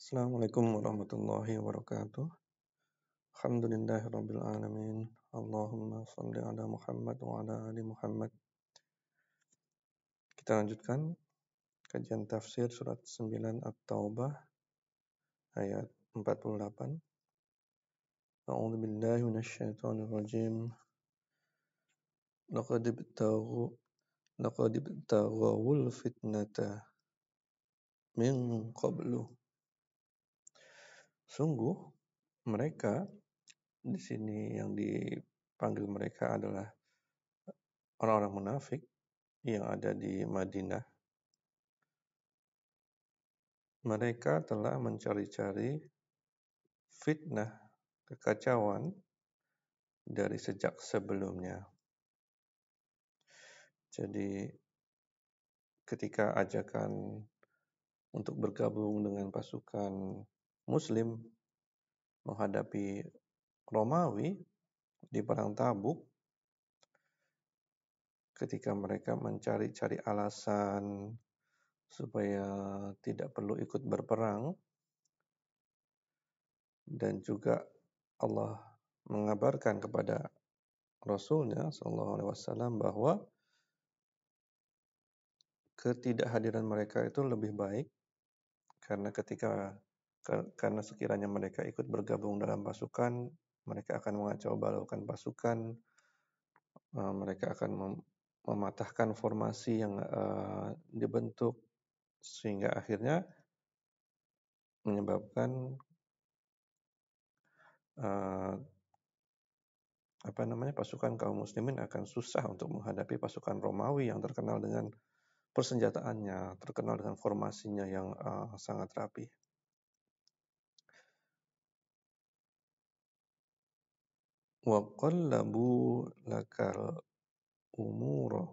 Assalamualaikum warahmatullahi wabarakatuh. Alhamdulillahirabbil alamin. Allahumma shalli ala Muhammad wa ala ali Muhammad. Kita lanjutkan kajian tafsir surat 9 At-Taubah ayat 48. A'udzu billahi minasyaitonir rajim. Laqad ibtaghawul fitnata min qablu. Sungguh mereka di sini yang dipanggil mereka adalah orang-orang munafik yang ada di Madinah. Mereka telah mencari-cari fitnah, kekacauan dari sejak sebelumnya. Jadi ketika ajakan untuk bergabung dengan pasukan Muslim menghadapi Romawi di Perang Tabuk, ketika mereka mencari-cari alasan supaya tidak perlu ikut berperang, dan juga Allah mengabarkan kepada Rasulnya SAW bahwa ketidakhadiran mereka itu lebih baik karena sekiranya mereka ikut bergabung dalam pasukan, mereka akan mengacau balaukan pasukan, mereka akan mematahkan formasi yang dibentuk sehingga akhirnya menyebabkan pasukan kaum muslimin akan susah untuk menghadapi pasukan Romawi yang terkenal dengan persenjataannya, terkenal dengan formasinya yang sangat rapi. Wa qallabu lakal umura,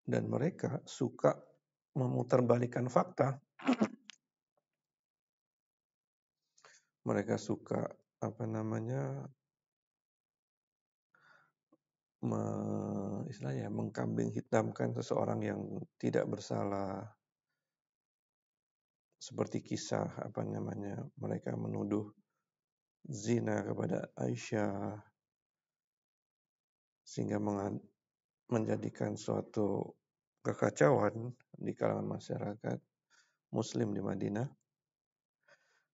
dan mereka suka memutarbalikkan fakta. Mereka suka mengkambing hitamkan seseorang yang tidak bersalah. Seperti kisah mereka menuduh zina kepada Aisyah sehingga menjadikan suatu kekacauan di kalangan masyarakat Muslim di Madinah.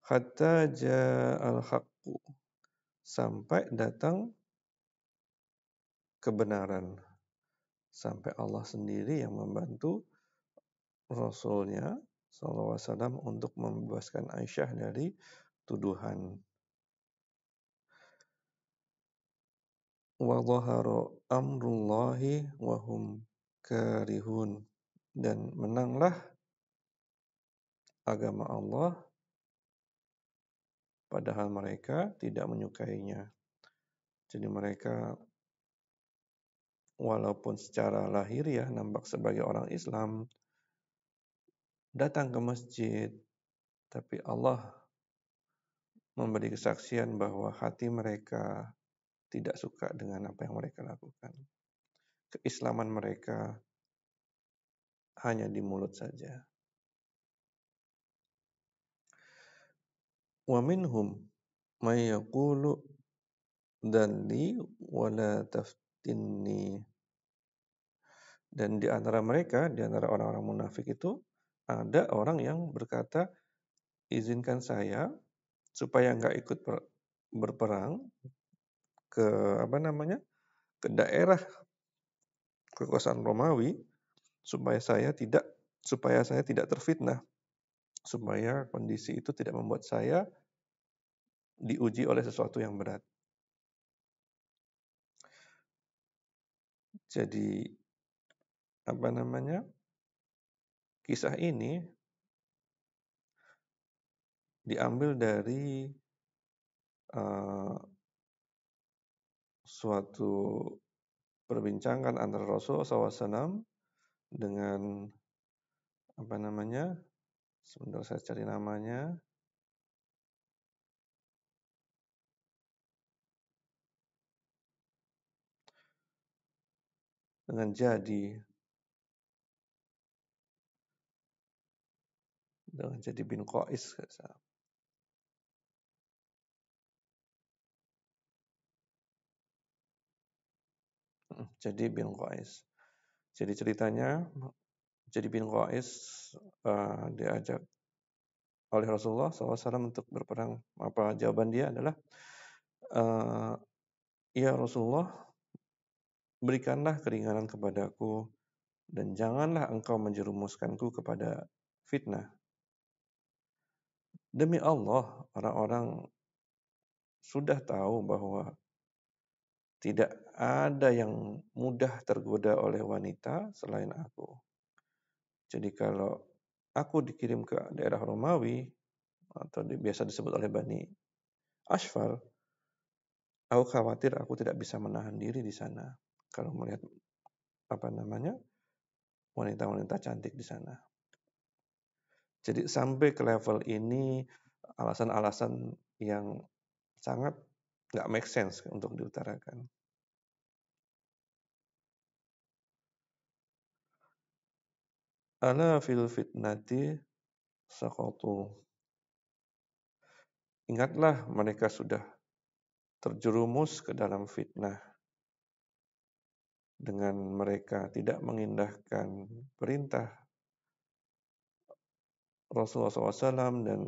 Hatta ja'al haqqu, sampai datang kebenaran, sampai Allah sendiri yang membantu Rasulnya SAW untuk membebaskan Aisyah dari tuduhan. Wa dhahara amrullahi wa hum karihun, dan menanglah agama Allah padahal mereka tidak menyukainya. Jadi mereka walaupun secara lahiriah nampak sebagai orang Islam, datang ke masjid, tapi Allah memberi kesaksian bahwa hati mereka tidak suka dengan apa yang mereka lakukan. Keislaman mereka hanya di mulut saja. Wa minhum may yaqulu dalli wa la taftinni. Dan di antara mereka, di antara orang-orang munafik itu, ada orang yang berkata, izinkan saya supaya nggak ikut berperang ke ke daerah kekuasaan Romawi, supaya saya tidak terfitnah, supaya kondisi itu tidak membuat saya diuji oleh sesuatu yang berat. Jadi kisah ini diambil dari suatu perbincangan antara Rasulullah SAW dengan sebentar saya cari namanya, dengan Jadi. dengan jadi bin Qais. Jadi bin Qais. Jadi ceritanya, jadi bin Qais diajak oleh Rasulullah SAW untuk berperang. Apa jawaban dia adalah, eh, ya Rasulullah, berikanlah keringanan kepadaku dan janganlah engkau menjerumuskanku kepada fitnah. Demi Allah, orang-orang sudah tahu bahwa tidak ada yang mudah tergoda oleh wanita selain aku. Jadi kalau aku dikirim ke daerah Romawi atau biasa disebut oleh Bani Ashfar, aku khawatir aku tidak bisa menahan diri di sana kalau melihat apa namanya wanita-wanita cantik di sana. Jadi sampai ke level ini alasan-alasan yang sangat nggak make sense untuk diutarakan. Ala fil fitnati saqatu. Ingatlah mereka sudah terjerumus ke dalam fitnah dengan mereka tidak mengindahkan perintah Rasulullah SAW dan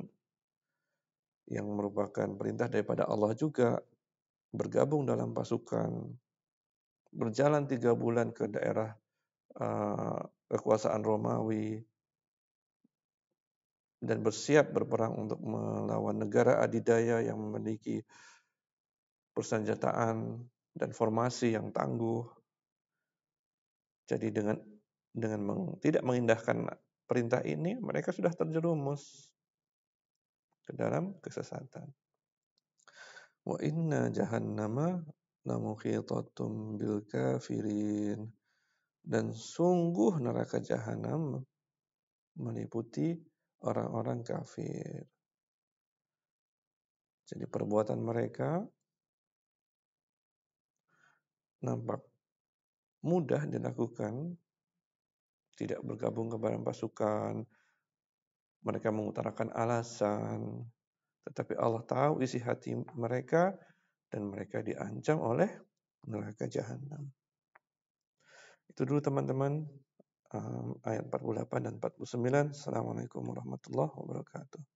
yang merupakan perintah daripada Allah juga, bergabung dalam pasukan, berjalan 3 bulan ke daerah kekuasaan Romawi, dan bersiap berperang untuk melawan negara adidaya yang memiliki persenjataan dan formasi yang tangguh. Jadi dengan tidak mengindahkan perintah ini, mereka sudah terjerumus ke dalam kesesatan. Wa inna jahannama lamuhitatun bil kafirin. Dan sungguh neraka jahanam meliputi orang-orang kafir. Jadi perbuatan mereka nampak mudah dilakukan, tidak bergabung ke dalam pasukan, mereka mengutarakan alasan, tetapi Allah tahu isi hati mereka dan mereka diancam oleh neraka jahanam. Itu dulu teman-teman, ayat 48 dan 49. Assalamualaikum warahmatullahi wabarakatuh.